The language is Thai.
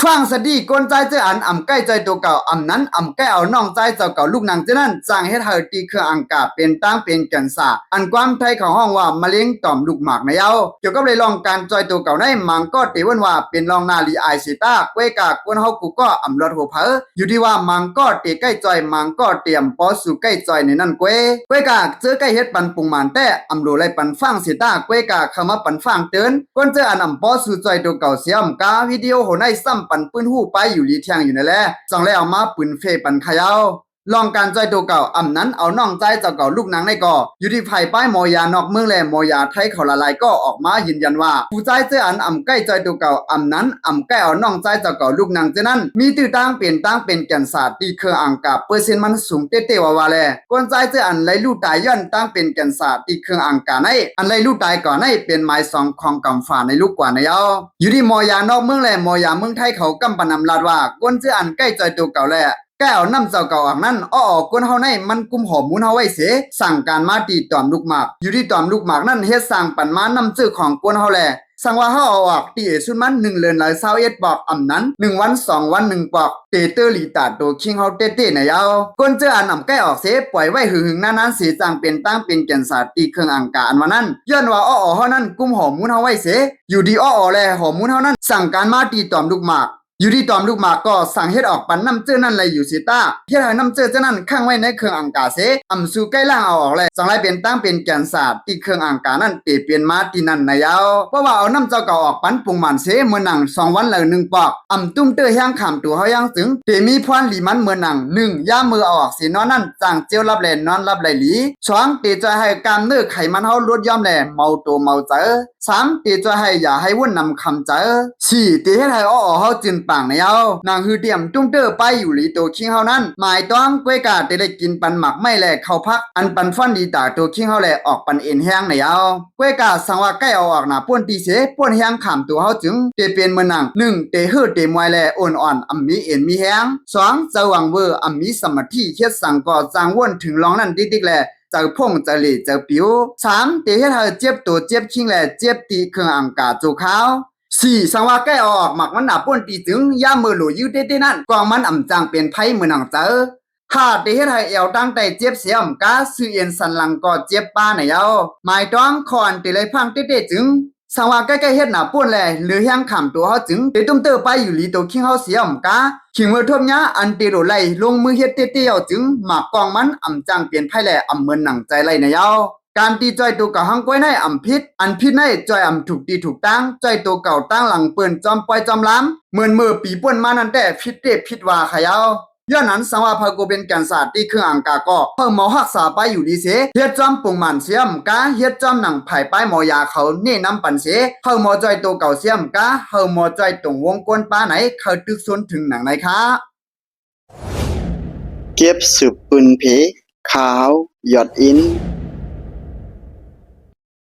ฟังสดีกวนใจเจออันใกล้ใจตัวเก่านั้นใกล้เอาน้องใจเจ้าเก่าลูกนางเจนั้นจางเฮ็ดให้ตีเครื่องอังกาเป็นตั้งเป็นกันซาอันความไทยของห้องว่ามะเร็งต่อมลูกหมากในเอาเกี่ยวกับเลยลองการจอยตัวเก่าในมังก็ตีวันว่าเป็นลองนาลีไอซิต้าเวกากวนเฮากูก็รถหัวเพออยู่ที่ว่ามังก็ตีใกล้จอยมังก็เตรียมปอสู่ใกล้จอยในนั่นเวกาเจอใกล้เฮ็ดปันปุงมันแต่โลไลปันฟังซิต้าเวกาเข้ามาปันฟังเตือนกวนเจออันปอสู่จอยตัวเก่าเสียมกาวิดีโอโหในซ้ำปันปืนหูไปอยู่ลีเทียงอยู่นั่นแหละจังเลยเอามาปืนเฟปันขยาวลองการใจตัวเก่านั้นเอาน้องใจเจ้าเก่าลูกนางในก่ออยู่ที่ไผ่ป้ายมอยานอกเมืองแลมอยาไทยเขาละลายก็ออกมายืนยันว่าผู้ใจเจ้าอันใกล้ใจตัวเก่านั้นใกล้เอาน้องใจเจ้าเก่าลูกนางเจ้านั้นมีตื้อตั้งเป็นแก่นศาสตร์ที่เครืออังกาเปอร์เซ็นต์มันสูงเต้ๆว่าแลคนใจเจ้าอันไรลู่ตายย้อนตั้งเป็นแก่นศาสตร์ที่เครืออังกาในอันไรลู่ตายก่อนในเป็นไม้สองของกำฝาในลูกกว่าในเอาอยู่ที่มอยานอกเมืองแลมอยาเมืองไทยเขากำปนำลาดว่าคนเจ้าอันใกล้ใจตัวเก่าแลแก้วน้ำเจ้าเก่าอักนั้นกวนเฮาในมันกุมหอมมูลเฮาไว้เสสั่งการมาตีตอมลูกหมากอยู่ที่ตอมลูกหมากนั่นเฮ็ดสั่งปันมานำชื่อของกวนเฮาแลสั่งว่าเฮาเอาออกตีสุดมัน1เดือนหลาย21ปอกนั้น1วัน2วัน1ปอกเตเตอร์ลีตาโตคิงเฮาเต้ๆในยาวกวนเจออันแก้ออกเสปล่อยไว้หึงๆนั้นๆสิจังเป็นตั้งเป็นแก่นศาสตร์ตีเครื่องอังกาอันว่านั้นย้อนว่าเฮานั้นกุมหอมมูลเฮาไว้เสอยู่ดีแลหอมมูลเฮานั้นสั่งการมาตีตอมลูกหมากอยู่ที่ตอมลูกหมากก็สั่งเฮ็ดออกปันน้ำเจ้านั่นเลยอยู่สิต้าเฮ็ดให้น้ำเจ้านั่นข้างไว้ในเครื่องอังกาเสสู่ใกล้ล่างเอาออกเลยสังไรเป็นตั้งเป็นแก่นศาสตร์ที่เครื่องอังกานั่นเปลี่ยนมาที่นั่นนายาวเพราะว่าเอาน้ำเจ้าเก่าออกปันปุงมันเสเมื่อหนัง2วันเลย1ปอกตุ้มเตอแห้งขามตัวเฮายังถึงเตมีพรหลีมันเมื่อหนัง1ย่ามือเอาออกสินอนนั่นจางเจียวรับแลนอนรับไหลหลี2เตจะให้กามเนื้อไขมันเฮาลดย่อมแลเมาตัวเมาเจอ3เตจะให้อย่าให้วุ่นนำคำเจอ4เตเฮ็ดให้เฮาจืนปางนายาวนางฮือเตรียมตุ้งเตอไปอยู่หลีโตคิงเฮานั้นหมายต้องกล้วยกาได้กินปันหมักไม่แลเข้าพักอันปันฟันดีตาโตคิงเฮาแลออกปันเอ็นแห้งในเอากล้วยกาสังว่าใกล้เอาออกหน้าป่วนตีเสป่วนแห้งขามตัวเฮาจึงเตเปลี่ยนเมือนาง1เตฮือเตมวยแลอ่อนมีเอ็นมีแห้ง2จะหวังเวอมีสมาธิเฮ็ดสังก่อจางว่นถึงร้องนั่นติ๊กๆแลเจอพงเจอเหล่เจอปิว3เตเฮ็ดให้เจ็บตัวเจ็บคิงแลเจ็บตีเครื่องอังกาจูขาว4สังว่าใกล้ออกหมักมันหนาป่นตีจึงย่ามือหลุยยืดเต้นั่นกองมันจางเป็นไพ่มือหนังเจอ5เตเฮ็ดให้เอวตั้งแต่เจ็บเสียมกาซื้อเอ็นสันหลังก็เจ็บป้าในเอาหมายต้องคอนเตเลยพังเต้จึงสังว่าใกล้ๆเฮ็ดหนาป่นแลหรือแห้งขำตัวเฮาจึงเตตุ้มเตอไปอยู่ลีโตคิงเฮาเสียมกาขิงมือทบยะอันเตโรไลลงมือเฮ็ดเต้ๆเอาจึงหมากกองมันจางเปลี่ยนไพ่แลเหมือนหนังใจไล่ในเอาการตีจอยตัวเก่าหังก้อยในพิษอันพิษในจอยถูกตีถูกตั้งจอยตัวเก่าตั้งหลังเปิ้นจอมปล่อยจอมล้ำเหมือนมือปีป่วนมานั่นแต่พิษเตพิษว่าขยาวย้อนนั้นสังว่าพาโกเป็นแก่นศาสตร์ที่เครื่องอังกาก็เพิ่มหมอรักษาไปอยู่ดีเสเฮ็ดจอมปุงมันเสียมกาเฮ็ดจอมหนังไผ่ป้ายหมอยาเขานี่น้ำปันเสเพิ่มหมอจอยตัวเก่าเสียมกาเพิ่มหมอจอยตรงวงกลป้าไหนเขาตึกซนถึงหนังไหนคะเก็บสืบปืนเพขาวยอดอิน